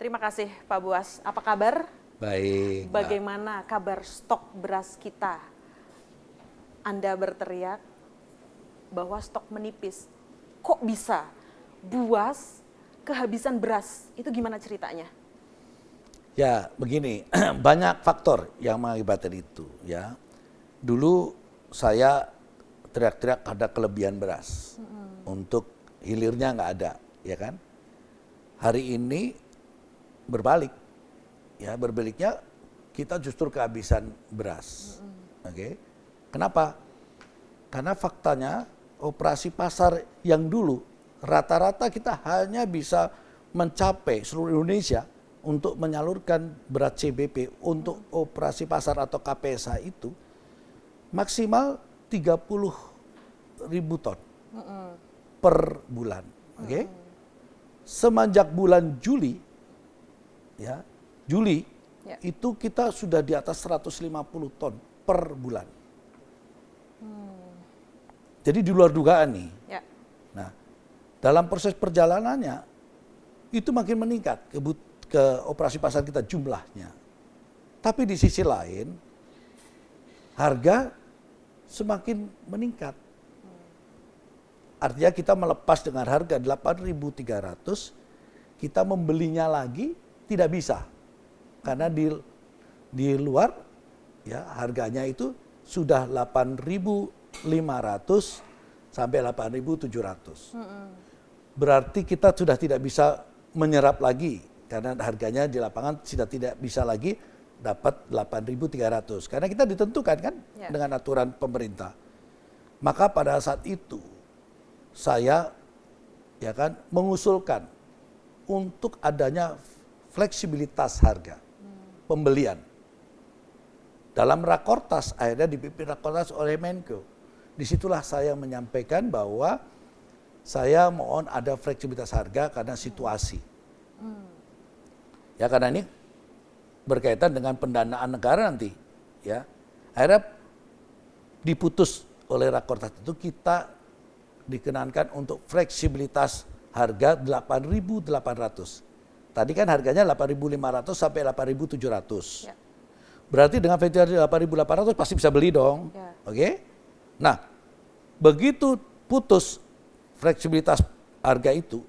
Terima kasih Pak Buas. Apa kabar? Baik. Bagaimana kabar stok beras kita? Anda berteriak bahwa stok menipis. Kok bisa? Buas kehabisan beras. Itu gimana ceritanya? Ya, begini, banyak faktor yang mengakibatkan itu, ya. Dulu saya teriak-teriak ada kelebihan beras. Untuk hilirnya nggak ada, ya kan? Hari ini berbalik. Ya, berbaliknya kita justru kehabisan beras. Oke. Kenapa? Karena faktanya operasi pasar yang dulu rata-rata kita hanya bisa mencapai seluruh Indonesia untuk menyalurkan beras CBP untuk operasi pasar atau KPSH itu maksimal 30.000 ton per bulan. Oke. Semenjak bulan Juli, ya, itu kita sudah di atas 150 ton per bulan. Jadi di luar dugaan nih. Ya. Nah, dalam proses perjalanannya itu makin meningkat ke operasi pasar kita jumlahnya. Tapi di sisi lain harga semakin meningkat. Artinya kita melepas dengan harga 8.300, kita membelinya lagi tidak bisa. Karena di luar ya harganya itu sudah 8.500 sampai 8.700. Berarti kita sudah tidak bisa menyerap lagi karena harganya di lapangan sudah tidak bisa lagi dapat 8.300. Karena kita ditentukan kan dengan aturan pemerintah. Maka pada saat itu saya ya kan mengusulkan untuk adanya fleksibilitas harga pembelian. Dalam Rakortas, akhirnya dipimpin Rakortas oleh Menko. Disitulah saya menyampaikan bahwa saya mohon ada fleksibilitas harga karena situasi. Ya karena ini berkaitan dengan pendanaan negara nanti. Ya, akhirnya diputus oleh Rakortas itu kita dikenankan untuk fleksibilitas harga 8.800. Tadi kan harganya 8.500 sampai 8.700. Ya. Berarti dengan fleksibilitas 8.800 pasti bisa beli dong. Ya. Oke? Nah, begitu putus fleksibilitas harga itu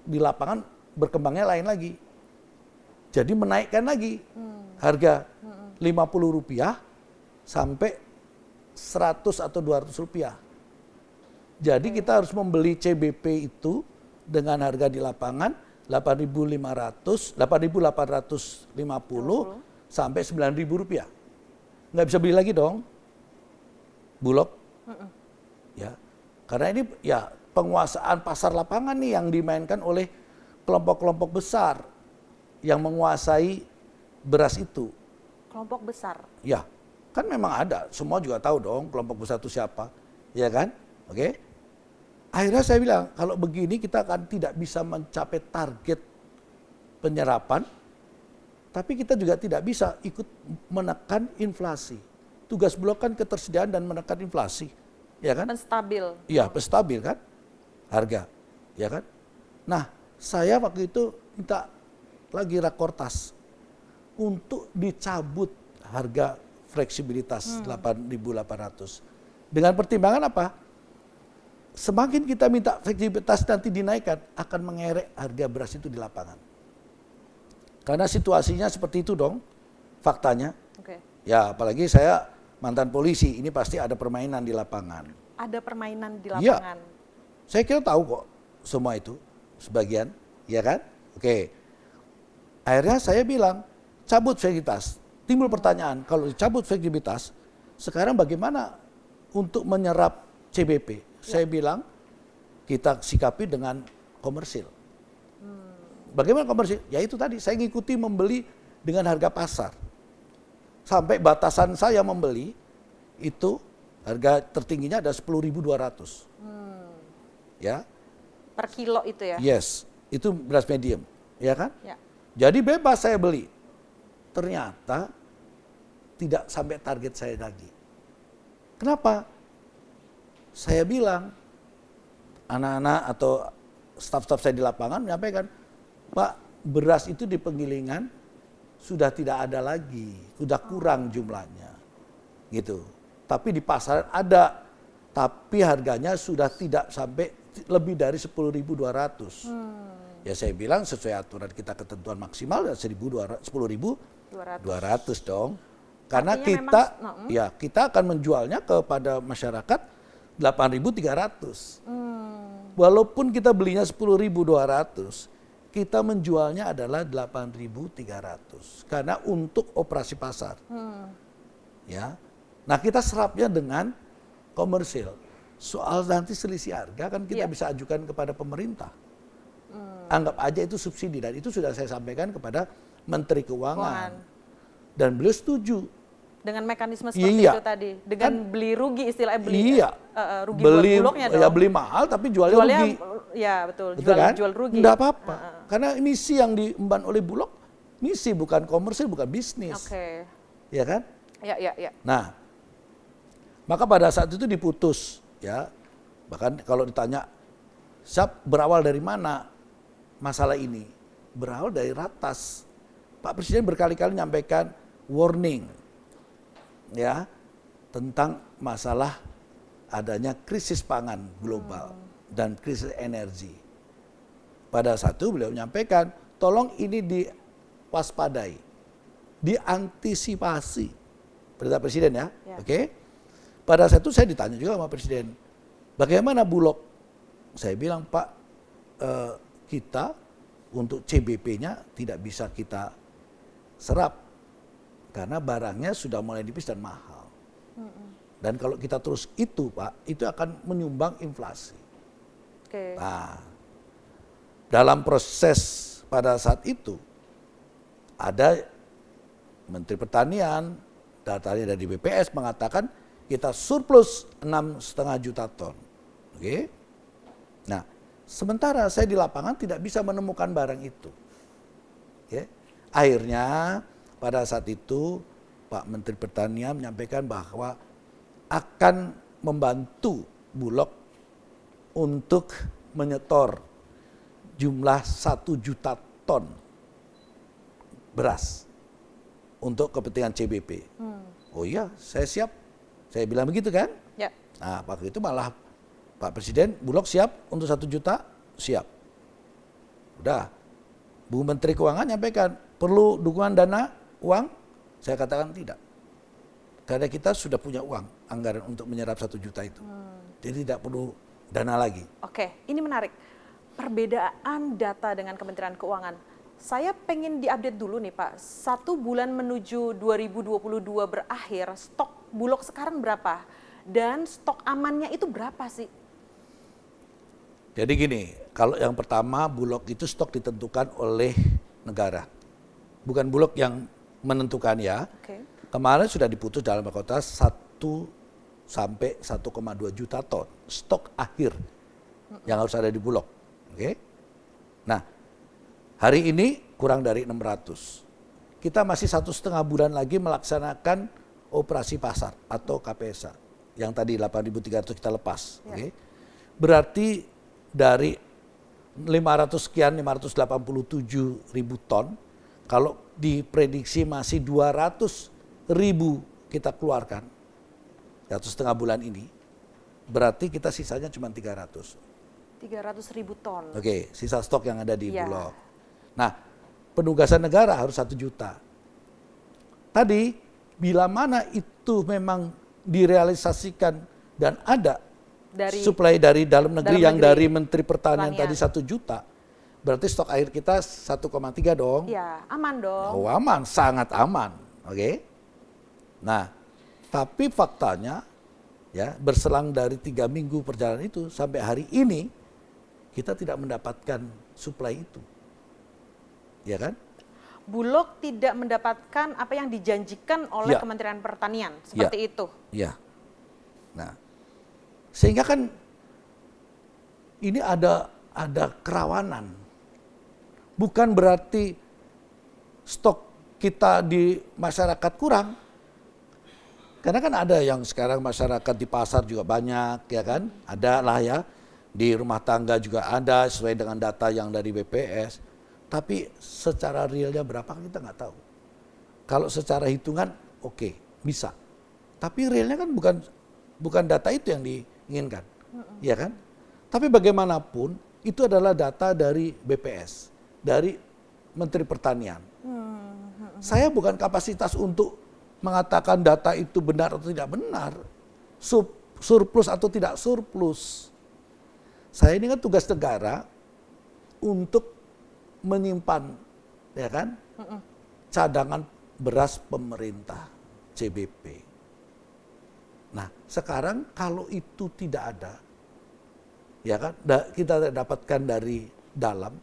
di lapangan berkembangnya lain lagi. Jadi menaikkan lagi harga Rp50 sampai 100 atau Rp200. Jadi kita harus membeli CBP itu dengan harga di lapangan 8.850 sampai Rp9.000. Nggak bisa beli lagi dong, Bulog. Ya, karena ini ya penguasaan pasar lapangan nih yang dimainkan oleh kelompok-kelompok besar yang menguasai beras itu. Kelompok besar? Ya, kan memang ada. Semua juga tahu dong kelompok besar itu siapa, ya kan? Oke. Akhirnya saya bilang, kalau begini kita akan tidak bisa mencapai target penyerapan, tapi kita juga tidak bisa ikut menekan inflasi. Tugas Bulog kan ketersediaan dan menekan inflasi, ya kan? Menstabil. Iya, stabil kan harga, ya kan? Nah, saya waktu itu minta lagi Rakortas untuk dicabut harga fleksibilitas 8.800. Dengan pertimbangan apa? Semakin kita minta fleksibilitas nanti dinaikkan, akan mengerek harga beras itu di lapangan. Karena situasinya seperti itu dong, faktanya. Okay. Ya, apalagi saya mantan polisi, ini pasti ada permainan di lapangan. Ada permainan di lapangan? Ya, saya kira tahu kok semua itu, sebagian, ya kan? Oke. Akhirnya saya bilang, cabut fleksibilitas. Timbul pertanyaan, kalau dicabut fleksibilitas, sekarang bagaimana untuk menyerap CBP? Saya bilang kita sikapi dengan komersil. Bagaimana komersil? Ya itu tadi saya ngikuti membeli dengan harga pasar. Sampai batasan saya membeli itu harga tertingginya ada 10.200. Ya. Per kilo itu ya? Yes, itu beras medium, ya kan? Ya. Jadi bebas saya beli. Ternyata tidak sampai target saya lagi. Kenapa? Saya bilang, anak-anak atau staf-staf saya di lapangan menyampaikan, Pak, beras itu di penggilingan sudah tidak ada lagi, sudah kurang jumlahnya, gitu. Tapi di pasaran ada, tapi harganya sudah tidak sampai lebih dari 10.200. Ya saya bilang sesuai aturan kita ketentuan maksimal 10.200 dong. Karena Artinya kita akan menjualnya kepada masyarakat 8.300. Walaupun kita belinya 10.200, kita menjualnya adalah 8.300 karena untuk operasi pasar. Ya. Nah, kita serapnya dengan komersil. Soal nanti selisih harga kan kita bisa ajukan kepada pemerintah. Anggap aja itu subsidi, dan itu sudah saya sampaikan kepada Menteri Keuangan. Dan beliau setuju. Dengan mekanisme seperti itu tadi, dengan kan, beli rugi istilahnya, rugi beli, buat bulognya dong. Ya beli mahal tapi jualnya rugi. Ya betul, jual rugi. Enggak apa-apa, karena misi yang diemban oleh Bulog, misi bukan komersil, bukan bisnis. Oke. Ya kan? Ya. Nah, maka pada saat itu diputus, ya. Bahkan kalau ditanya, berawal dari mana masalah ini? Berawal dari ratas. Pak Presiden berkali-kali menyampaikan warning, ya, tentang masalah adanya krisis pangan global dan krisis energi. Pada saat itu beliau menyampaikan, tolong ini diwaspadai, diantisipasi. Perintah Presiden ya. Oke. Pada saat itu saya ditanya juga sama Presiden, bagaimana Bulog? Saya bilang, Pak, kita untuk CBP-nya tidak bisa kita serap karena barangnya sudah mulai nipis dan mahal. Dan kalau kita terus itu, Pak, itu akan menyumbang inflasi. Nah, dalam proses pada saat itu ada Menteri Pertanian, datanya dari BPS mengatakan kita surplus 6,5 juta ton. Oke. Nah, sementara saya di lapangan tidak bisa menemukan barang itu. Oke. Akhirnya pada saat itu Pak Menteri Pertanian menyampaikan bahwa akan membantu Bulog untuk menyetor jumlah 1 juta ton beras untuk kepentingan CBP. Oh iya, saya siap. Saya bilang begitu kan? Ya. Nah, waktu itu malah Pak Presiden, Bulog siap untuk 1 juta? Siap. Udah. Bu Menteri Keuangan nyampaikan, perlu dukungan dana, uang? Saya katakan tidak. Karena kita sudah punya uang, anggaran untuk menyerap 1 juta itu. Jadi tidak perlu dana lagi. Oke, ini menarik. Perbedaan data dengan Kementerian Keuangan. Saya pengen diupdate dulu nih Pak, 1 bulan menuju 2022 berakhir, stok Bulog sekarang berapa? Dan stok amannya itu berapa sih? Jadi gini, kalau yang pertama Bulog itu stok ditentukan oleh negara. Bukan Bulog yang menentukan ya. Kemarin sudah diputus dalam kota 1 sampai 1,2 juta ton stok akhir yang harus ada di Bulog. Oke. Nah, hari ini kurang dari 600. Kita masih 1,5 bulan lagi melaksanakan operasi pasar atau KPSA yang tadi 8.300 kita lepas. Oke. Berarti dari 500 sekian 587 ribu ton, kalau diprediksi masih 200 ribu kita keluarkan 1,5 bulan ini, berarti kita sisanya cuma 300 ribu ton. Oke, sisa stok yang ada di Bulog. Nah, penugasan negara harus 1 juta. Tadi bila mana itu memang direalisasikan dan ada suplai dari dalam negeri yang dari Menteri Pertanian tadi 1 juta, berarti stok air kita 1,3 dong. Ya, aman dong. Oh, aman, sangat aman. Oke. Nah, tapi faktanya ya berselang dari 3 minggu perjalanan itu sampai hari ini kita tidak mendapatkan suplai itu. Ya kan? Bulog tidak mendapatkan apa yang dijanjikan oleh Kementerian Pertanian, seperti itu. Iya. Nah, sehingga kan ini ada kerawanan. Bukan berarti stok kita di masyarakat kurang. Karena kan ada yang sekarang masyarakat di pasar juga banyak, ya kan? Ada lah ya. Di rumah tangga juga ada sesuai dengan data yang dari BPS. Tapi secara realnya berapa kita nggak tahu. Kalau secara hitungan oke, bisa. Tapi realnya kan bukan data itu yang diinginkan. Ya kan? Tapi bagaimanapun itu adalah data dari BPS, dari Menteri Pertanian. Saya bukan kapasitas untuk mengatakan data itu benar atau tidak benar, surplus atau tidak surplus. Saya ini kan tugas negara untuk menyimpan, ya kan, cadangan beras pemerintah CBP. Nah, sekarang kalau itu tidak ada, ya kan, kita dapatkan dari dalam,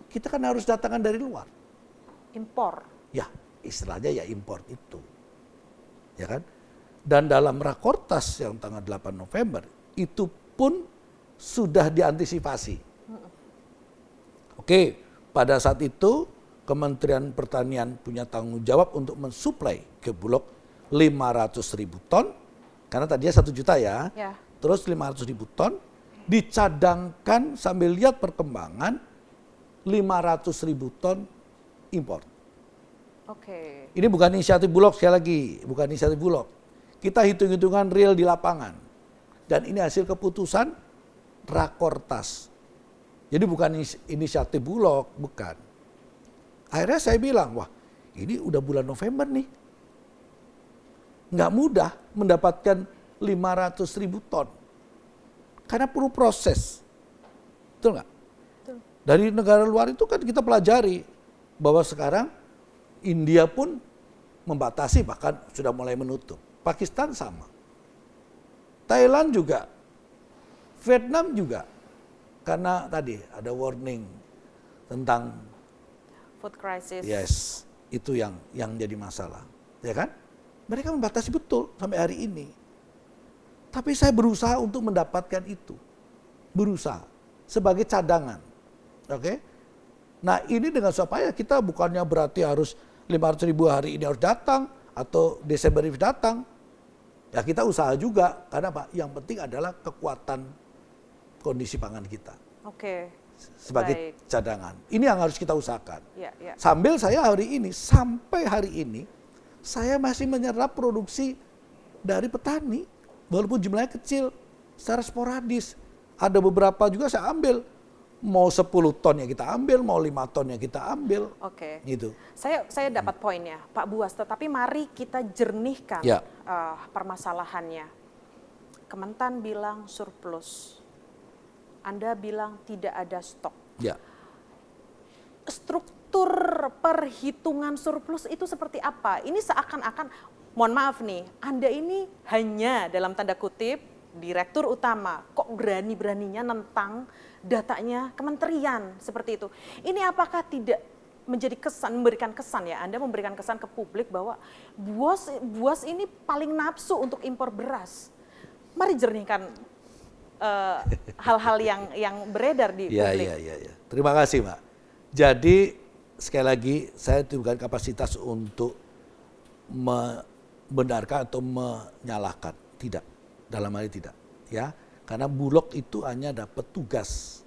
kita kan harus datangkan dari luar. Impor. Ya, istilahnya ya impor itu. Ya kan? Dan dalam Rakortas yang tanggal 8 November, itu pun sudah diantisipasi. Oke, pada saat itu Kementerian Pertanian punya tanggung jawab untuk mensuplai ke Bulog 500.000 ton, karena tadinya 1 juta ya. Terus 500.000 ton, dicadangkan sambil lihat perkembangan 500.000 ton impor. Oke. Ini bukan inisiatif Bulog, sekali lagi, bukan inisiatif Bulog. Kita hitung-hitungan real di lapangan. Dan ini hasil keputusan Rakortas. Jadi bukan inisiatif Bulog, bukan. Akhirnya saya bilang, wah ini udah bulan November nih. Nggak mudah mendapatkan 500.000 ton. Karena perlu proses. Betul nggak? Betul. Dari negara luar itu kan kita pelajari bahwa sekarang India pun membatasi, bahkan sudah mulai menutup. Pakistan sama. Thailand juga. Vietnam juga. Karena tadi ada warning tentang Food crisis. yes, itu yang jadi masalah. Ya kan? Mereka membatasi betul sampai hari ini. Tapi saya berusaha untuk mendapatkan itu. Berusaha. Sebagai cadangan. Oke? Nah ini dengan supaya kita bukannya berarti harus 500.000 hari ini harus datang atau Desember ini datang. Ya kita usaha juga. Karena apa? Yang penting adalah kekuatan kondisi pangan kita. Oke. Sebagai cadangan. Ini yang harus kita usahakan. Ya, ya. Sambil saya sampai hari ini, saya masih menyerap produksi dari petani. Walaupun jumlahnya kecil, secara sporadis. Ada beberapa juga saya ambil. Mau 10 ton yang kita ambil, mau 5 ton yang kita ambil. Oke. Gitu. Saya dapat poinnya, Pak Buas. Tetapi mari kita jernihkan Ya. permasalahannya. Kementan bilang surplus. Anda bilang tidak ada stok. Ya. Struktur perhitungan surplus itu seperti apa? Ini seakan-akan, mohon maaf nih, Anda ini hanya dalam tanda kutip direktur utama, kok berani-beraninya nentang datanya kementerian seperti itu. Ini apakah tidak menjadi kesan, memberikan kesan ya, Anda memberikan kesan ke publik bahwa Buas ini paling nafsu untuk impor beras. Mari jernihkan hal-hal yang beredar di publik. Ya. Terima kasih, Mbak. Jadi sekali lagi saya bukan kapasitas untuk membenarkan atau menyalahkan, tidak. Dalam hal ini tidak, ya. Karena Bulog itu hanya dapat tugas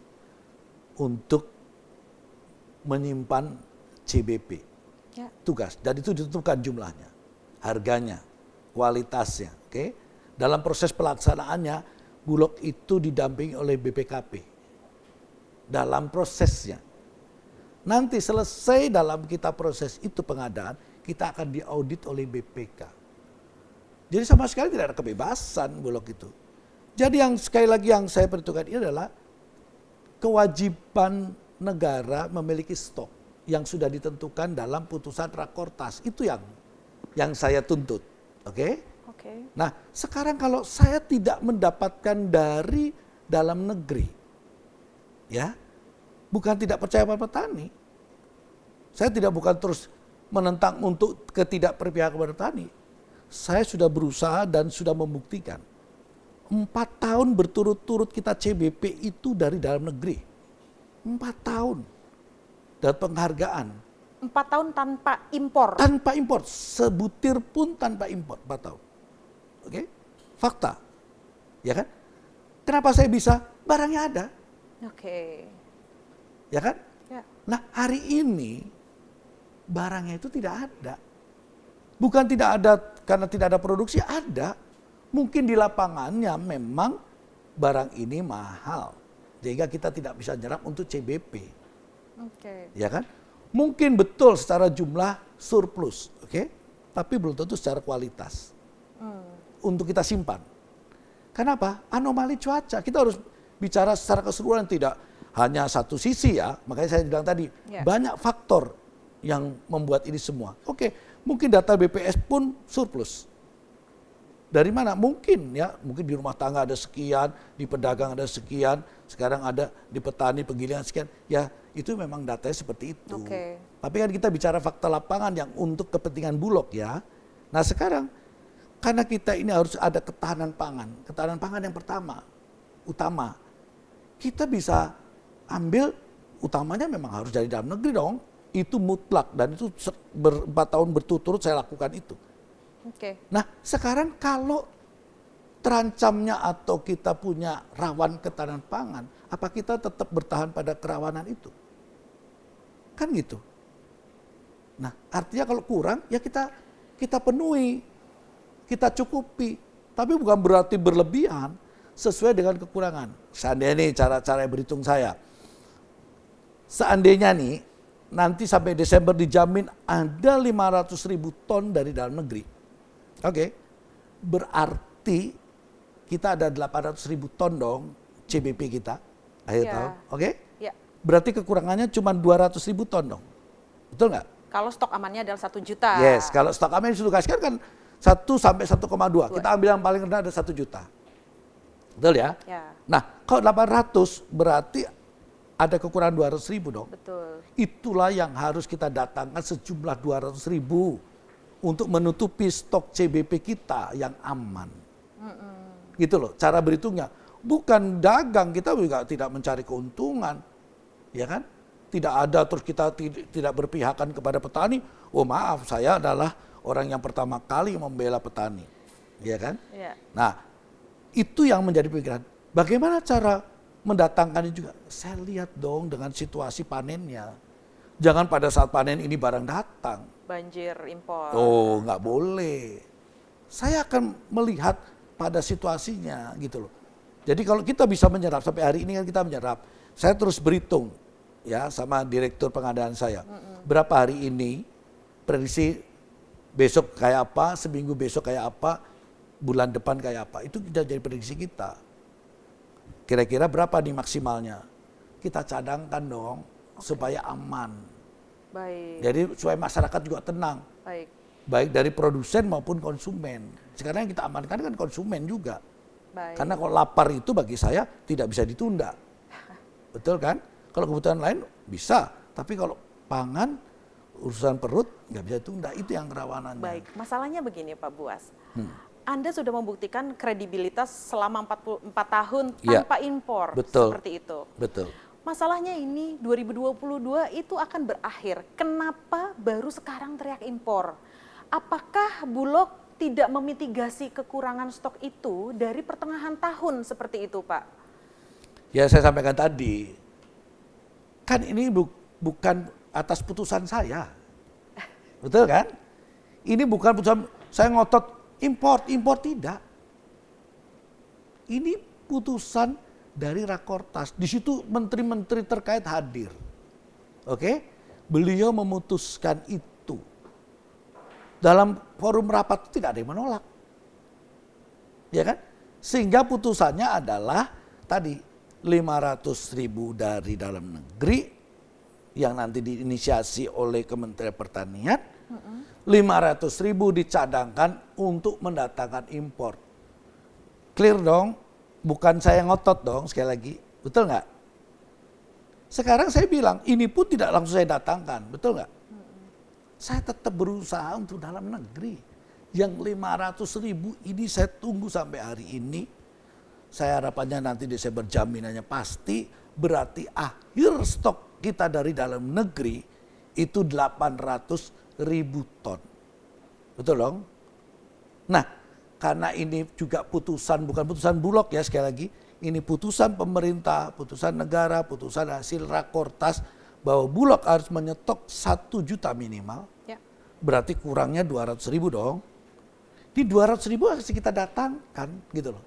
untuk menyimpan CBP. Ya. Tugas, dan itu ditentukan jumlahnya, harganya, kualitasnya, oke. Dalam proses pelaksanaannya Bulog itu didampingi oleh BPKP. Dalam prosesnya. Nanti selesai dalam kita proses itu pengadaan, kita akan diaudit oleh BPK. Jadi sama sekali tidak ada kebebasan Bulog itu. Jadi yang sekali lagi yang saya perhitungkan ini adalah kewajiban negara memiliki stok yang sudah ditentukan dalam putusan Rakortas. Itu yang saya tuntut. Oke? Oke. Nah, sekarang kalau saya tidak mendapatkan dari dalam negeri, ya, bukan tidak percaya pada petani. Saya bukan terus menentang untuk ketidakperpihakan kepada petani. Saya sudah berusaha dan sudah membuktikan. 4 tahun berturut-turut kita CBP itu dari dalam negeri. 4 tahun. Dan penghargaan. 4 tahun tanpa impor. Tanpa impor. Sebutir pun tanpa impor. 4 tahun. Oke? Fakta. Ya kan? Kenapa saya bisa? Barangnya ada. Oke. Ya kan? Ya. Nah hari ini barangnya itu tidak ada. Bukan tidak ada karena tidak ada produksi, ada. Mungkin di lapangannya memang barang ini mahal. Sehingga kita tidak bisa nyerap untuk CBP. Oke. Ya kan? Mungkin betul secara jumlah surplus, oke? Tapi belum tentu secara kualitas. Untuk kita simpan. Kenapa? Anomali cuaca. Kita harus bicara secara keseluruhan, tidak hanya satu sisi ya. Makanya saya bilang tadi, banyak faktor yang membuat ini semua. Oke, mungkin data BPS pun surplus. Dari mana? Mungkin ya, mungkin di rumah tangga ada sekian, di pedagang ada sekian, sekarang ada di petani penggilingan sekian. Ya, itu memang datanya seperti itu. Tapi kan kita bicara fakta lapangan yang untuk kepentingan Bulog ya. Nah sekarang, karena kita ini harus ada ketahanan pangan. Ketahanan pangan yang utama. Kita bisa ambil, utamanya memang harus dari dalam negeri dong. Itu mutlak dan itu 4 tahun berturut-turut saya lakukan itu. Nah sekarang kalau terancamnya atau kita punya rawan ketahanan pangan, apa kita tetap bertahan pada kerawanan itu? Kan gitu. Nah artinya kalau kurang ya kita penuhi, kita cukupi. Tapi bukan berarti berlebihan sesuai dengan kekurangan. Seandainya nih cara berhitung saya. Seandainya nih nanti sampai Desember dijamin ada 500.000 ton dari dalam negeri. Oke, berarti kita ada 800.000 ton dong CBP kita akhir tahun. Oke? Berarti kekurangannya cuma 200.000 ton dong. Betul nggak? Kalau stok amannya adalah 1 juta. Yes, kalau stok aman yang sudah kasihkan kan 1 sampai 1,2. Kita ambil yang paling rendah ada 1 juta. Betul ya? Nah, kalau 800 berarti ada kekurangan 200.000 dong. Betul. Itulah yang harus kita datangkan sejumlah 200.000 untuk menutupi stok CBP kita yang aman. Gitu loh, cara berhitungnya. Bukan dagang, kita juga tidak mencari keuntungan. Ya kan? Tidak ada terus kita tidak berpihakan kepada petani. Oh maaf, saya adalah orang yang pertama kali membela petani. Ya kan? Nah, itu yang menjadi pikiran. Bagaimana cara mendatangkannya juga? Saya lihat dong dengan situasi panennya. Jangan pada saat panen ini barang datang. Banjir impor. Oh, nggak boleh. Saya akan melihat pada situasinya gitu loh. Jadi kalau kita bisa menyerap, sampai hari ini kan kita menyerap. Saya terus berhitung ya sama direktur pengadaan saya. Berapa hari ini, prediksi besok kayak apa, seminggu besok kayak apa, bulan depan kayak apa. Itu kita jadi prediksi kita. Kira-kira berapa nih maksimalnya? Kita cadangkan dong supaya aman. Baik. Jadi supaya masyarakat juga tenang. Baik dari produsen maupun konsumen. Sekarang yang kita amankan kan konsumen juga. Karena kalau lapar itu bagi saya tidak bisa ditunda. Betul kan? Kalau kebutuhan lain bisa. Tapi kalau pangan, urusan perut nggak bisa ditunda. Itu yang kerawanannya. Baik, masalahnya begini Pak Buas. Anda sudah membuktikan kredibilitas selama 44 tahun tanpa impor. Betul. Seperti itu. Betul. Masalahnya ini 2022 itu akan berakhir. Kenapa baru sekarang teriak impor? Apakah Bulog tidak memitigasi kekurangan stok itu dari pertengahan tahun seperti itu, Pak? Ya saya sampaikan tadi, kan ini bukan atas putusan saya. Betul kan? Ini bukan putusan saya ngotot impor tidak. Ini putusan dari Rakortas. Di situ menteri-menteri terkait hadir. Oke? Beliau memutuskan itu. Dalam forum rapat tidak ada yang menolak. Ya kan? Sehingga putusannya adalah tadi 500.000 dari dalam negeri yang nanti diinisiasi oleh Kementerian Pertanian. 500.000 dicadangkan untuk mendatangkan impor. Clear dong? Bukan saya ngotot dong sekali lagi, betul nggak? Sekarang saya bilang ini pun tidak langsung saya datangkan, betul nggak? Saya tetap berusaha untuk dalam negeri. Yang 500.000 ini saya tunggu sampai hari ini. Saya harapannya nanti Desember jaminannya pasti, berarti akhir stok kita dari dalam negeri itu 800.000 ton. Betul dong? Nah, karena ini juga putusan, bukan putusan Bulog ya sekali lagi. Ini putusan pemerintah, putusan negara, putusan hasil Rakortas. bahwa Bulog harus menyetok 1 juta minimal, Ya. berarti kurangnya 200.000 dong. Di 200.000 harus kita datangkan gitu loh.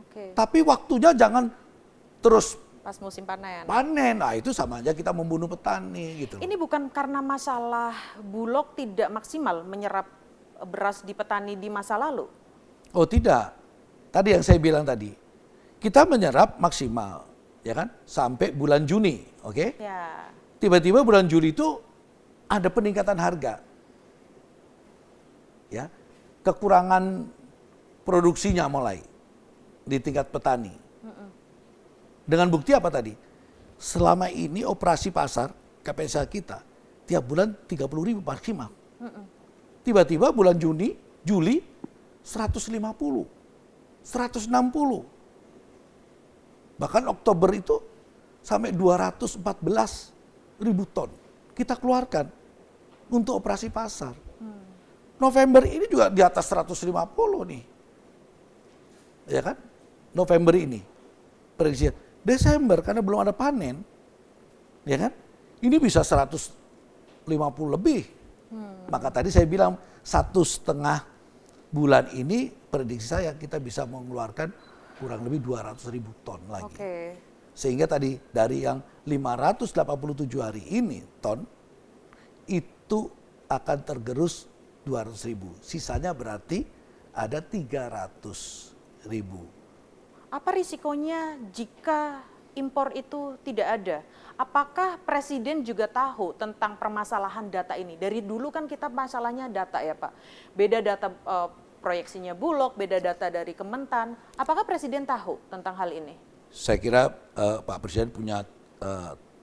Oke. Tapi waktunya jangan terus Pas musim panen. panen. Nah itu sama aja kita membunuh petani gitu loh. Ini bukan karena masalah Bulog tidak maksimal menyerap beras di petani di masa lalu. Oh tidak. Tadi yang saya bilang tadi. Kita menyerap maksimal, ya kan? Sampai bulan Juni, oke? Ya. Tiba-tiba bulan Juli itu ada peningkatan harga. Ya. Kekurangan produksinya mulai di tingkat petani. Dengan bukti apa tadi? Selama ini operasi pasar KPSA kita tiap bulan 30.000 maksimal. Tiba-tiba bulan Juli 150, 160. Bahkan Oktober itu sampai 214.000 ton kita keluarkan untuk operasi pasar. November ini juga di atas 150 nih. Ya kan? November ini. Prediksi Desember karena belum ada panen. Ya kan? Ini bisa 150 lebih. Maka tadi saya bilang 1,5 bulan ini prediksi saya kita bisa mengeluarkan kurang lebih 200.000 ton lagi. Oke. Sehingga tadi dari yang 587 hari ini ton itu akan tergerus 200.000. Sisanya berarti ada 300.000. Apa risikonya jika impor itu tidak ada? Apakah Presiden juga tahu tentang permasalahan data ini? Dari dulu kan kita masalahnya data ya Pak. Beda data proyeksinya Bulog, beda data dari Kementan. Apakah Presiden tahu tentang hal ini? Saya kira Pak Presiden punya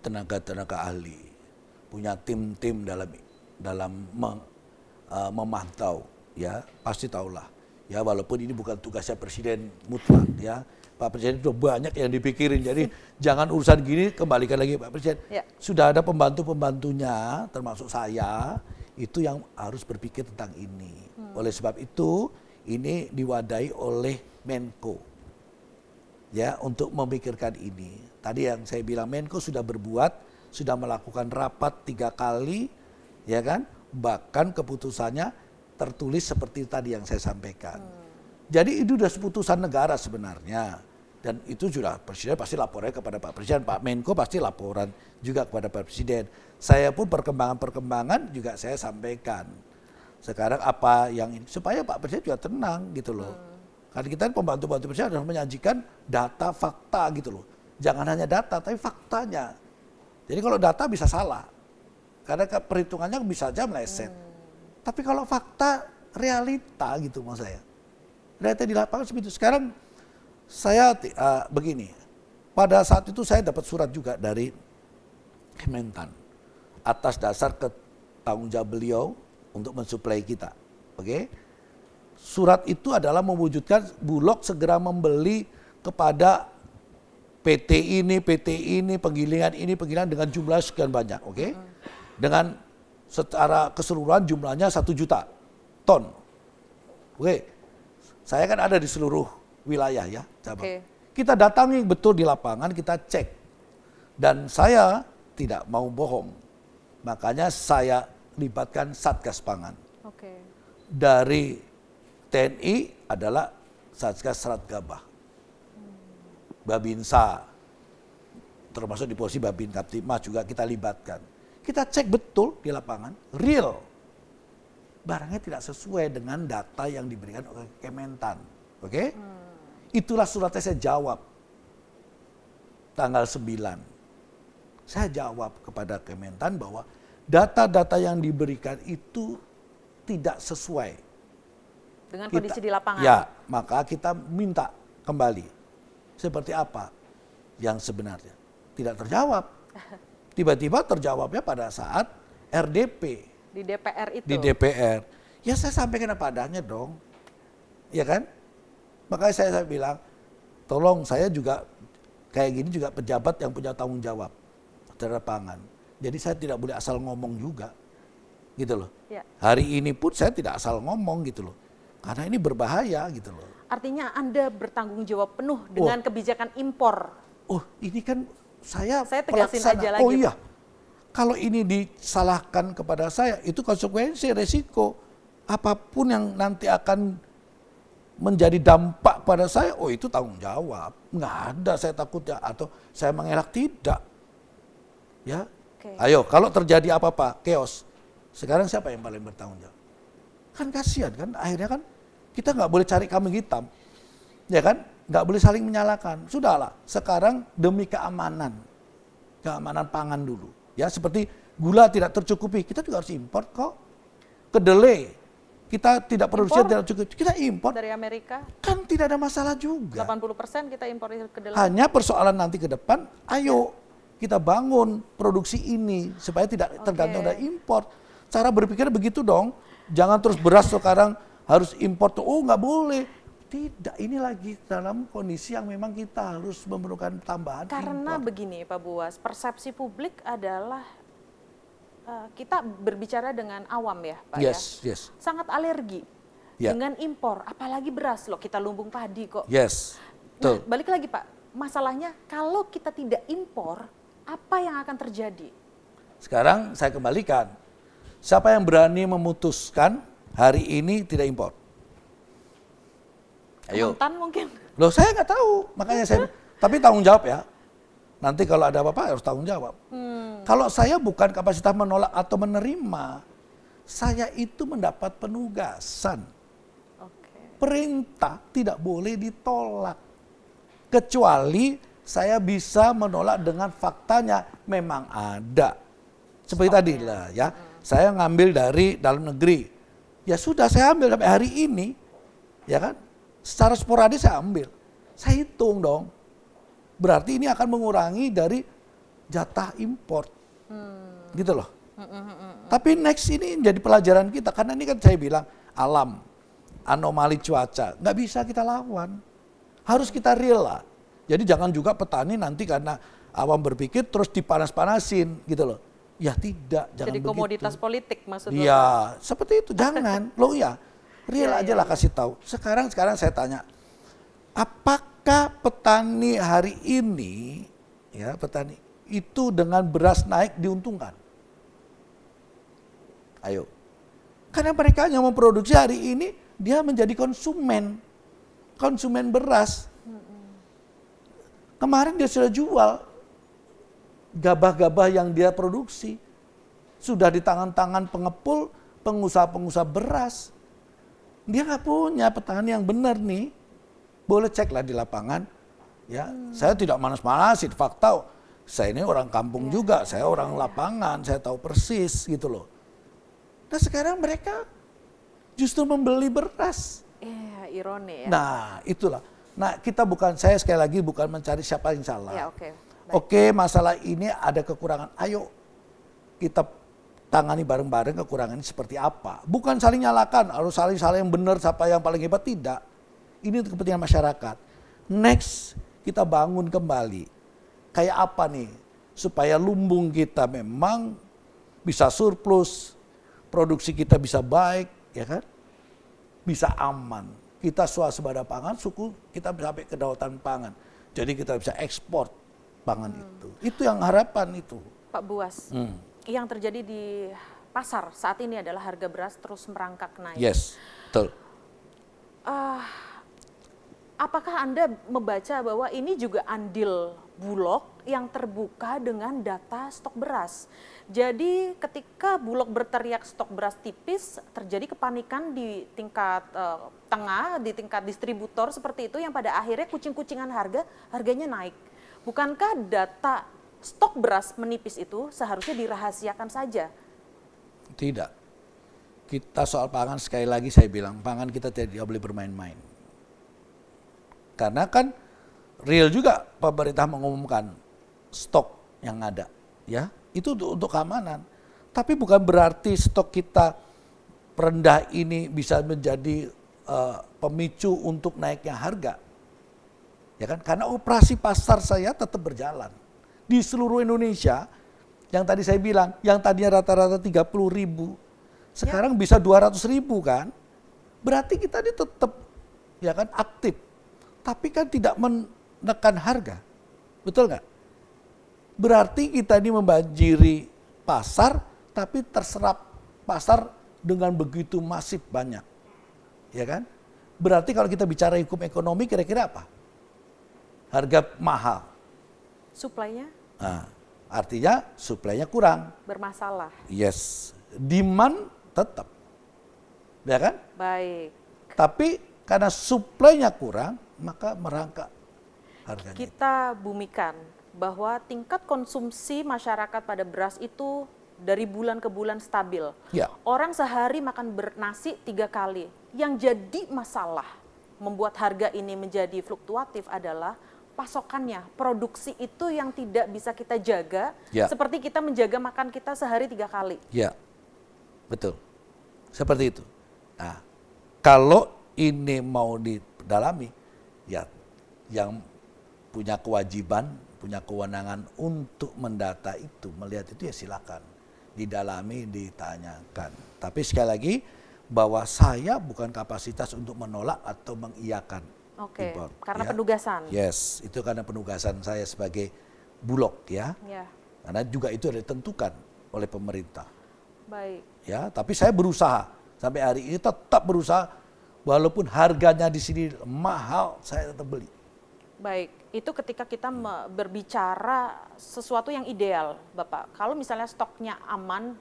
tenaga-tenaga ahli, punya tim-tim dalam memantau, ya pasti tahulah. Ya walaupun ini bukan tugasnya Presiden mutlak, ya Pak Presiden itu banyak yang dipikirin. Jadi jangan urusan gini kembalikan lagi Pak Presiden. Ya. Sudah ada pembantu-pembantunya, termasuk saya, itu yang harus berpikir tentang ini. Oleh sebab itu ini diwadahi oleh Menko, ya untuk memikirkan ini. Tadi yang saya bilang Menko sudah berbuat, sudah melakukan rapat 3 kali, ya kan? Bahkan keputusannya tertulis seperti tadi yang saya sampaikan. Jadi itu sudah keputusan negara sebenarnya. Dan itu sudah Presiden pasti lapornya kepada Pak Presiden, Pak Menko pasti laporan juga kepada Pak Presiden. Saya pun perkembangan-perkembangan juga saya sampaikan. Sekarang apa yang ini, supaya Pak Presiden juga tenang gitu loh. Karena kita pembantu-pembantu Presiden harus menyajikan data, fakta gitu loh. Jangan hanya data, tapi faktanya. Jadi kalau data bisa salah, karena perhitungannya bisa aja meleset. Tapi kalau fakta, realita gitu maksud saya. Realita di lapangan seperti itu. Sekarang saya begini, pada saat itu saya dapat surat juga dari Kementan atas dasar tanggung jawab beliau untuk mensuplai kita. Oke? Surat itu adalah mewujudkan Bulog segera membeli kepada PT ini, penggilingan dengan jumlah sekian banyak, oke? Dengan secara keseluruhan jumlahnya 1 juta ton. Oke. Saya kan ada di seluruh wilayah ya, cabang. Oke. Kita datangi betul di lapangan, kita cek. Dan saya tidak mau bohong. Makanya saya libatkan Satgas Pangan. Oke. Dari TNI adalah Satgas Serat Gabah. Babinsa, termasuk di posisi Babin Kaptipmas juga kita libatkan. Kita cek betul di lapangan, real. Barangnya tidak sesuai dengan data yang diberikan oleh Kementan. Oke? Itulah suratnya saya jawab. Tanggal 9. Saya jawab kepada Kementan bahwa data-data yang diberikan itu tidak sesuai. Dengan kondisi di lapangan. Ya, maka kita minta kembali. Seperti apa yang sebenarnya. Tidak terjawab. Tiba-tiba terjawabnya pada saat RDP. Di DPR itu. Di DPR. Ya saya sampaikan apa adanya dong. Ya kan? Makanya saya bilang, tolong saya juga kayak gini juga pejabat yang punya tanggung jawab terhadap pangan. Jadi saya tidak boleh asal ngomong juga. Gitu loh. Ya. Hari ini pun saya tidak asal ngomong gitu loh. Karena ini berbahaya gitu loh. Artinya Anda bertanggung jawab penuh dengan kebijakan impor. Oh ini kan saya tegasin pelaksana. aja lagi, Oh iya. Kalau ini disalahkan kepada saya, itu konsekuensi, resiko. Apapun yang nanti akan menjadi dampak pada saya, oh itu tanggung jawab. Nggak ada saya takut ya, atau saya mengelak, tidak. Ya, ayo kalau terjadi apa-apa, chaos. Sekarang siapa yang paling bertanggung jawab? Kan kasihan kan, akhirnya kan kita nggak boleh cari kambing hitam. Ya kan, nggak boleh saling menyalahkan. Sudahlah, sekarang demi keamanan pangan dulu. Ya, seperti gula tidak tercukupi, kita juga harus import kok. Kedelai, kita tidak produksi, tidak cukup, kita import. Dari Amerika? Kan tidak ada masalah juga. 80% kita impor kedelai. Hanya persoalan nanti ke depan, ayo kita bangun produksi ini supaya tidak tergantung dari impor. Cara berpikir begitu dong. Jangan terus beras sekarang harus impor tuh, oh nggak boleh. Tidak, ini lagi dalam kondisi yang memang kita harus memerlukan tambahan. Karena impor. Begini Pak Buas, persepsi publik adalah kita berbicara dengan awam ya Pak Yes. Sangat alergi dengan impor, apalagi beras loh, kita lumbung padi kok. Yes, betul. Nah, balik lagi Pak, masalahnya kalau kita tidak impor, apa yang akan terjadi? Sekarang saya kembalikan, siapa yang berani memutuskan hari ini tidak impor? Ayo. Kementan mungkin? Loh saya nggak tahu, makanya saya, tapi tanggung jawab ya. Nanti kalau ada apa-apa harus tanggung jawab. Kalau saya bukan kapasitas menolak atau menerima, saya itu mendapat penugasan. Perintah tidak boleh ditolak. Kecuali saya bisa menolak dengan faktanya, memang ada. Seperti tadi lah ya, saya ngambil dari dalam negeri. Ya sudah saya ambil sampai hari ini, ya kan? Secara sporadis saya ambil. Saya hitung dong. Berarti ini akan mengurangi dari jatah impor. Gitu loh. Tapi next ini jadi pelajaran kita. Karena ini kan saya bilang alam, anomali cuaca. Nggak bisa kita lawan. Harus kita real lah. Jadi jangan juga petani nanti karena awam berpikir terus dipanas-panasin gitu loh. Ya tidak, jangan jadi begitu. Komoditas politik maksudnya. Iya, seperti itu. Jangan. Loh ya, real aja lah kasih tahu. Sekarang saya tanya, apakah petani hari ini, ya petani itu dengan beras naik diuntungkan? Ayo. Karena mereka yang memproduksi hari ini, dia menjadi konsumen beras. Kemarin dia sudah jual gabah-gabah yang dia produksi. Sudah di tangan-tangan pengepul, pengusaha-pengusaha beras. Dia nggak punya petani yang benar nih. Boleh ceklah di lapangan. Ya, saya tidak manas-manasin, fakta. Saya ini orang kampung juga, saya orang lapangan, saya tahu persis gitu loh. Nah sekarang mereka justru membeli beras. Ironi ya. Nah itulah. Nah kita saya sekali lagi bukan mencari siapa yang salah. Ya, Oke, masalah ini ada kekurangan. Ayo kita tangani bareng-bareng kekurangan ini seperti apa. Bukan saling nyalakan, harus saling yang benar, siapa yang paling hebat, tidak. Ini untuk kepentingan masyarakat. Next, kita bangun kembali. Kayak apa nih? Supaya lumbung kita memang bisa surplus, produksi kita bisa baik, ya kan? Bisa aman. Kita swasembada pangan, suku kita bisa sampai kedaulatan pangan. Jadi kita bisa ekspor pangan itu. Itu yang harapan itu. Pak Buas, yang terjadi di pasar saat ini adalah harga beras terus merangkak naik. Yes, betul. Apakah Anda membaca bahwa ini juga andil Bulog yang terbuka dengan data stok beras? Jadi ketika Bulog berteriak stok beras tipis, terjadi kepanikan di tingkat tengah, di tingkat distributor seperti itu yang pada akhirnya kucing-kucingan harganya naik. Bukankah data stok beras menipis itu seharusnya dirahasiakan saja? Tidak. Kita soal pangan sekali lagi saya bilang, pangan kita tidak boleh bermain-main. Karena kan real juga pemerintah mengumumkan stok yang ada, ya itu untuk keamanan. Tapi bukan berarti stok kita rendah ini bisa menjadi pemicu untuk naiknya harga, ya kan? Karena operasi pasar saya tetap berjalan di seluruh Indonesia. Yang tadi saya bilang, yang tadinya rata-rata 30.000, sekarang bisa 200.000 kan? Berarti kita ini tetap, ya kan, aktif. Tapi kan tidak menekan harga, betul nggak? Berarti kita ini membanjiri pasar, tapi terserap pasar dengan begitu masif banyak. Ya kan? Berarti kalau kita bicara hukum ekonomi kira-kira apa? Harga mahal. Supply-nya Nah, artinya suplainya kurang. bermasalah. Yes. Demand tetap. Ya kan? Baik. Tapi karena suplainya kurang, maka merangkak harganya. Kita bumikan bahwa tingkat konsumsi masyarakat pada beras itu dari bulan ke bulan stabil. Ya. Orang sehari makan nasi 3 kali. Yang jadi masalah membuat harga ini menjadi fluktuatif adalah pasokannya. Produksi itu yang tidak bisa kita jaga, Ya. seperti kita menjaga makan kita sehari 3 kali. Ya, betul. Seperti itu. Nah, kalau ini mau didalami, ya yang punya kewajiban, punya kewenangan untuk mendata itu, melihat itu ya silakan. Didalami, ditanyakan. Tapi sekali lagi, bahwa saya bukan kapasitas untuk menolak atau mengiyakan Oke, impor. karena Ya. penugasan. Yes, itu karena penugasan saya sebagai Bulog ya. Ya, Karena juga itu ditentukan oleh pemerintah. baik. Ya, tapi saya berusaha sampai hari ini tetap berusaha walaupun harganya di sini mahal saya tetap beli. Baik, itu ketika kita berbicara sesuatu yang ideal, Bapak. Kalau misalnya stoknya aman,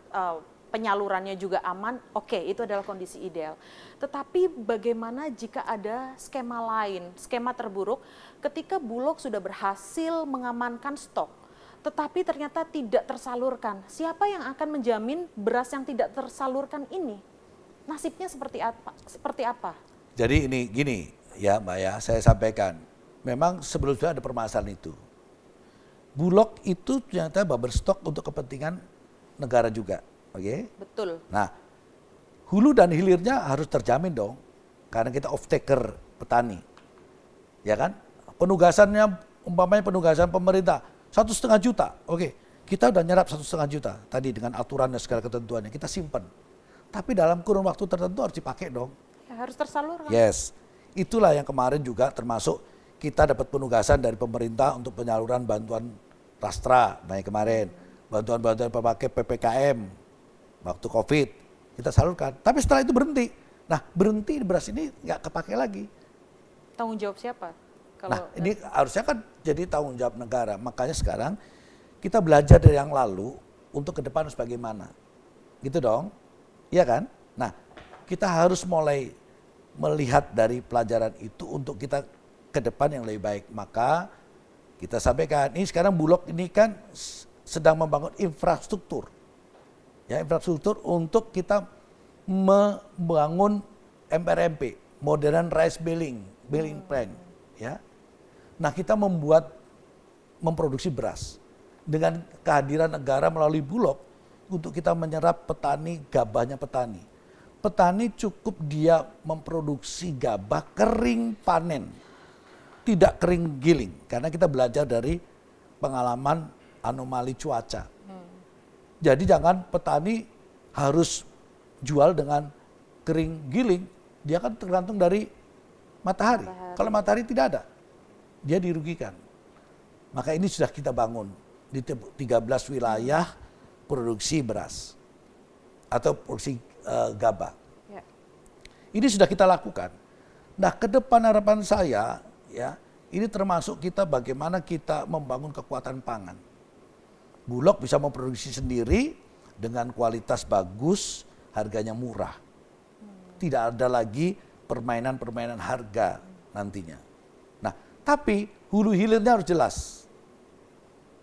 penyalurannya juga aman, oke, itu adalah kondisi ideal. Tetapi bagaimana jika ada skema lain, skema terburuk, ketika Bulog sudah berhasil mengamankan stok, tetapi ternyata tidak tersalurkan. Siapa yang akan menjamin beras yang tidak tersalurkan ini? Nasibnya seperti apa? Seperti apa? Jadi ini gini ya Mbak ya, saya sampaikan. Memang sebelumnya ada permasalahan itu. Bulog itu ternyata berstok untuk kepentingan negara juga. Oke? Betul. Nah, hulu dan hilirnya harus terjamin dong. Karena kita off taker petani. Ya kan? Penugasannya umpamanya penugasan pemerintah 1,5 juta. Oke, kita udah nyerap 1,5 juta tadi dengan aturan dan segala ketentuannya kita simpan. Tapi dalam kurun waktu tertentu harus dipakai dong. Ya, harus tersalurkan. Yes, itulah yang kemarin juga termasuk kita dapat penugasan dari pemerintah untuk penyaluran bantuan Rastra naik kemarin, bantuan-bantuan pemakai PPKM waktu COVID kita salurkan. Tapi setelah itu berhenti. Nah berhenti beras ini nggak kepake lagi. Tanggung jawab siapa? Nah ini harusnya kan jadi tanggung jawab negara. Makanya sekarang kita belajar dari yang lalu untuk ke depan harus bagaimana. Gitu dong, iya kan? Nah kita harus mulai melihat dari pelajaran itu untuk kita ke depan yang lebih baik. Maka kita sampaikan, ini sekarang Bulog ini kan sedang membangun infrastruktur. Ya, infrastruktur untuk kita membangun MRMP, Modern Rice Milling Plant. Ya. Nah kita memproduksi beras. Dengan kehadiran negara melalui Bulog untuk kita menyerap petani, gabahnya petani. Petani cukup dia memproduksi gabah kering panen. Tidak kering giling, karena kita belajar dari pengalaman anomali cuaca. Jadi jangan petani harus jual dengan kering giling, dia kan tergantung dari matahari. Kalau matahari tidak ada, dia dirugikan. Maka ini sudah kita bangun di 13 wilayah produksi beras atau produksi gabah. Ya. Ini sudah kita lakukan. Nah, ke depan harapan saya ya, ini termasuk kita bagaimana kita membangun kekuatan pangan. Bulog bisa memproduksi sendiri dengan kualitas bagus, harganya murah. Tidak ada lagi permainan-permainan harga nantinya. Nah, tapi hulu hilirnya harus jelas.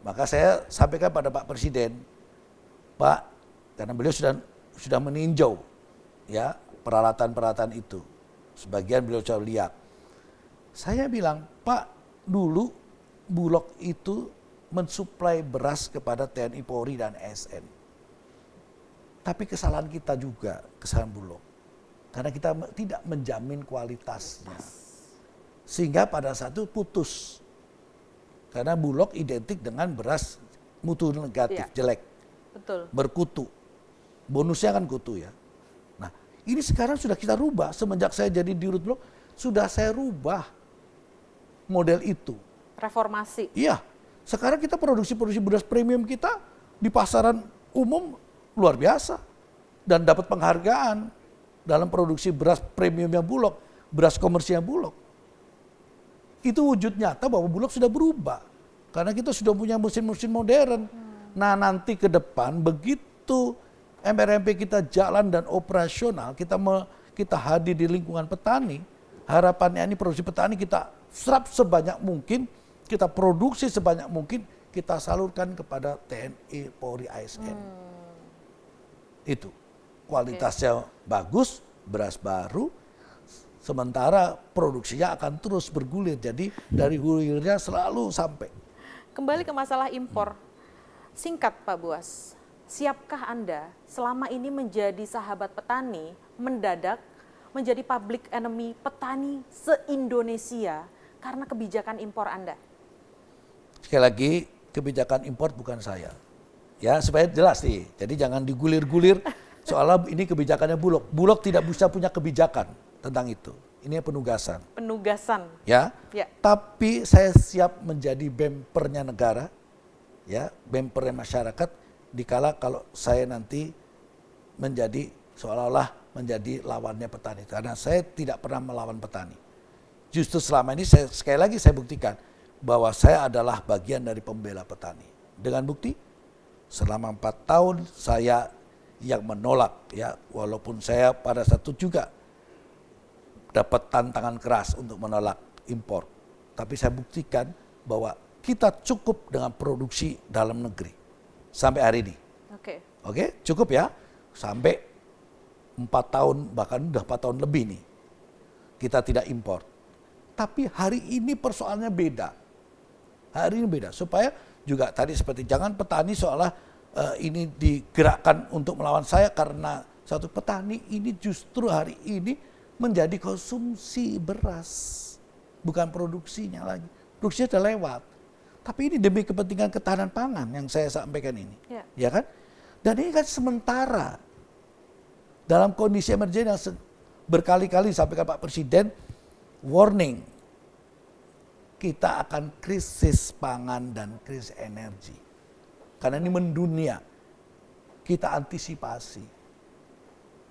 Maka saya sampaikan pada Pak Presiden, Pak, karena beliau sudah meninjau ya peralatan-peralatan itu. Sebagian beliau sudah lihat. Saya bilang, Pak, dulu Bulog itu mensuplai beras kepada TNI Polri dan ASN. Tapi kesalahan kita juga, kesalahan Bulog. Karena kita tidak menjamin kualitasnya. Sehingga pada saat itu putus. Karena Bulog identik dengan beras mutu negatif, Ya. jelek. Betul. Berkutu. Bonusnya kan kutu ya. Nah, ini sekarang sudah kita rubah. Semenjak saya jadi dirut Bulog, sudah saya rubah model itu. Reformasi. Iya, sekarang kita produksi beras premium kita di pasaran umum luar biasa dan dapat penghargaan dalam produksi beras premiumnya Bulog, beras komersialnya Bulog. Itu wujud nyata bahwa Bulog sudah berubah karena kita sudah punya mesin-mesin modern. Nah, nanti ke depan begitu MRMP kita jalan dan operasional, kita hadir di lingkungan petani, harapannya ini produksi petani kita serap sebanyak mungkin, kita produksi sebanyak mungkin, kita salurkan kepada TNI, Polri, ASN. Itu kualitasnya bagus, beras baru, sementara produksinya akan terus bergulir. Jadi dari hulirnya selalu sampai. Kembali ke masalah impor. Singkat Pak Buas, siapkah Anda selama ini menjadi sahabat petani, mendadak menjadi public enemy petani se-Indonesia karena kebijakan impor Anda? Sekali lagi, kebijakan impor bukan saya. Ya, supaya jelas nih. Jadi jangan digulir-gulir soalnya ini kebijakannya Bulog. Bulog tidak bisa punya kebijakan tentang itu. Ini penugasan. Penugasan. Ya. Tapi saya siap menjadi bempernya negara, ya, bempernya masyarakat dikala kalau saya nanti menjadi seolah-olah menjadi lawannya petani. Karena saya tidak pernah melawan petani. Justru selama ini sekali lagi saya buktikan bahwa saya adalah bagian dari pembela petani. Dengan bukti selama 4 tahun saya yang menolak, ya, walaupun saya pada saat itu juga dapat tantangan keras untuk menolak impor. Tapi saya buktikan bahwa kita cukup dengan produksi dalam negeri sampai hari ini. Oke, cukup ya. Sampai 4 tahun, bahkan udah 4 tahun lebih nih. Kita tidak impor. Tapi hari ini persoalannya beda. Hari ini beda. Supaya juga tadi seperti jangan petani seolah ini digerakkan untuk melawan saya karena satu petani ini justru hari ini menjadi konsumsi beras. Bukan produksinya lagi. Produksinya sudah lewat. Tapi ini demi kepentingan ketahanan pangan yang saya sampaikan ini. Ya kan? Dan ini kan sementara. Dalam kondisi emergensi yang berkali-kali disampaikan Pak Presiden, warning, kita akan krisis pangan dan krisis energi. Karena ini mendunia, kita antisipasi.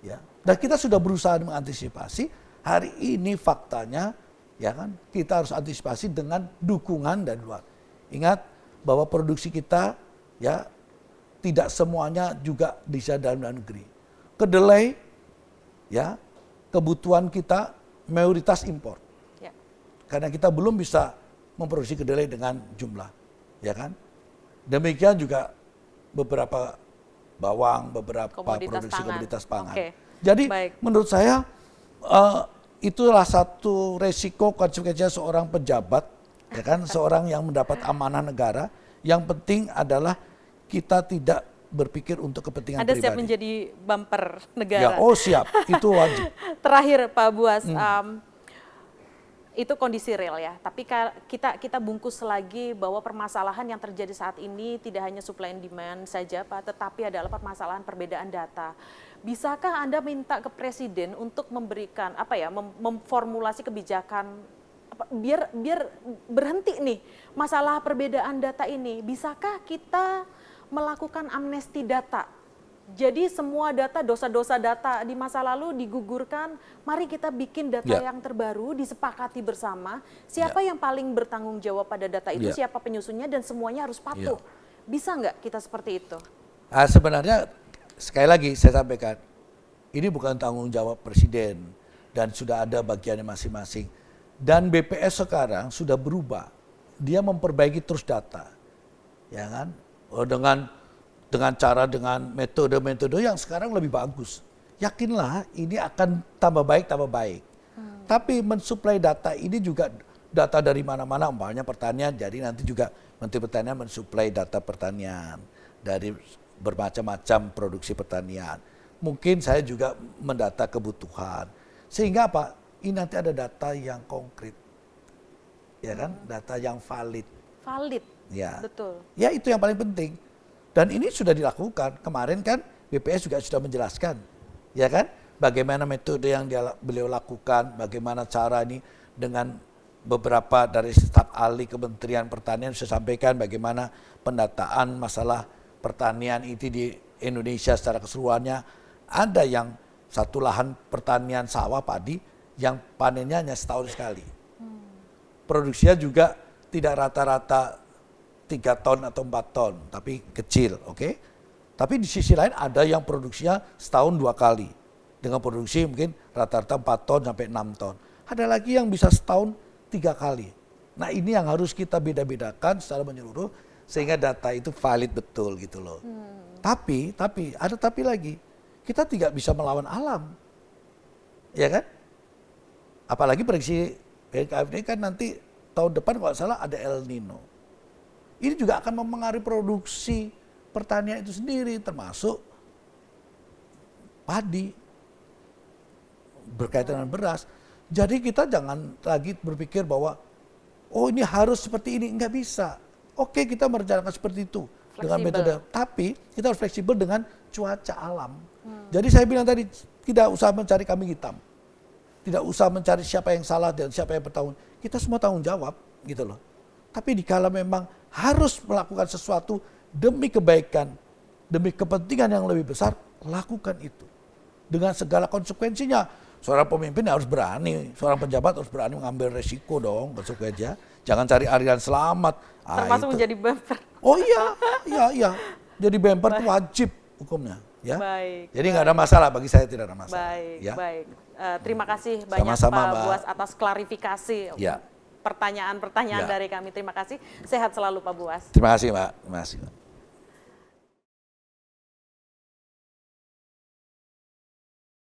Ya. Dan kita sudah berusaha mengantisipasi, hari ini faktanya, ya kan, kita harus antisipasi dengan dukungan dari luar. Ingat bahwa produksi kita, ya, tidak semuanya juga bisa dalam negeri. Kedelai, ya, kebutuhan kita mayoritas impor. Ya. Karena kita belum bisa memproduksi kedelai dengan jumlah, ya kan? Demikian juga beberapa bawang, beberapa komoditas pangan. Jadi menurut saya itulah satu resiko konsekuensinya seorang pejabat, ya kan, seorang yang mendapat amanah negara. Yang penting adalah kita tidak berpikir untuk kepentingan Anda pribadi. Siap menjadi bumper negara? Ya, oh siap, itu wajib. Terakhir Pak Buas, itu kondisi real ya, tapi kita bungkus lagi bahwa permasalahan yang terjadi saat ini tidak hanya supply and demand saja Pak, tetapi adalah permasalahan perbedaan data. Bisakah Anda minta ke Presiden untuk memberikan memformulasi kebijakan biar berhenti nih masalah perbedaan data ini? Bisakah kita melakukan amnesti data? Jadi semua data, dosa-dosa data di masa lalu digugurkan, mari kita bikin data yang terbaru, disepakati bersama, siapa yang paling bertanggung jawab pada data itu, siapa penyusunnya, dan semuanya harus patuh. Bisa nggak kita seperti itu? Sebenarnya, sekali lagi saya sampaikan, ini bukan tanggung jawab Presiden, dan sudah ada bagiannya masing-masing. Dan BPS sekarang sudah berubah, dia memperbaiki terus data, ya kan? Dengan metode-metode yang sekarang lebih bagus. Yakinlah ini akan tambah baik. Tapi mensuplai data ini juga data dari mana-mana, umpamanya pertanian, jadi nanti juga Menteri Pertanian mensuplai data pertanian dari bermacam-macam produksi pertanian. Mungkin saya juga mendata kebutuhan. Sehingga apa? Ini nanti ada data yang konkret. Ya kan? Data yang valid. Ya. Betul. Ya, itu yang paling penting. Dan ini sudah dilakukan. Kemarin kan BPS juga sudah menjelaskan, ya kan, bagaimana metode yang beliau lakukan, bagaimana cara ini dengan beberapa dari staf ahli Kementerian Pertanian sudah sampaikan bagaimana pendataan masalah pertanian itu Indonesia secara keseluruhannya, ada yang satu lahan pertanian sawah padi yang panennya hanya setahun sekali. Produksinya juga tidak rata-rata 3 ton atau 4 ton, tapi kecil, oke? Tapi di sisi lain ada yang produksinya setahun 2 kali, dengan produksi mungkin rata-rata 4 ton sampai 6 ton. Ada lagi yang bisa setahun 3 kali. Nah ini yang harus kita beda-bedakan secara menyeluruh, sehingga data itu valid betul gitu loh. Tapi ada tapi lagi, kita tidak bisa melawan alam, ya kan? Apalagi prediksi BMKG ini kan nanti tahun depan kalau nggak salah ada El Nino. Ini juga akan mempengaruhi produksi pertanian itu sendiri, termasuk padi, berkaitan dengan beras. Jadi kita jangan lagi berpikir bahwa oh ini harus seperti ini, nggak bisa. Oke, kita merencanakan seperti itu dengan metode, tapi kita harus fleksibel dengan cuaca alam. Jadi saya bilang tadi, tidak usah mencari kambing hitam, tidak usah mencari siapa yang salah dan siapa yang bertanggung. Kita semua tanggung jawab, gitu loh. Tapi dikala memang harus melakukan sesuatu demi kebaikan, demi kepentingan yang lebih besar, lakukan itu dengan segala konsekuensinya. Seorang pemimpin harus berani, seorang pejabat harus berani mengambil resiko dong, konsekuensinya. Jangan cari aliran selamat. Termasuk menjadi bumper. Oh iya. Jadi bumper itu wajib hukumnya. Ya. Baik. Jadi nggak ada masalah, bagi saya tidak ada masalah. Baik, ya. baik. Terima kasih banyak Sama-sama, Pak Mbak. Buas atas klarifikasi Ya. pertanyaan-pertanyaan Ya. dari kami. Terima kasih. Sehat selalu Pak Buas. Terima kasih Mbak. Terima kasih Mbak.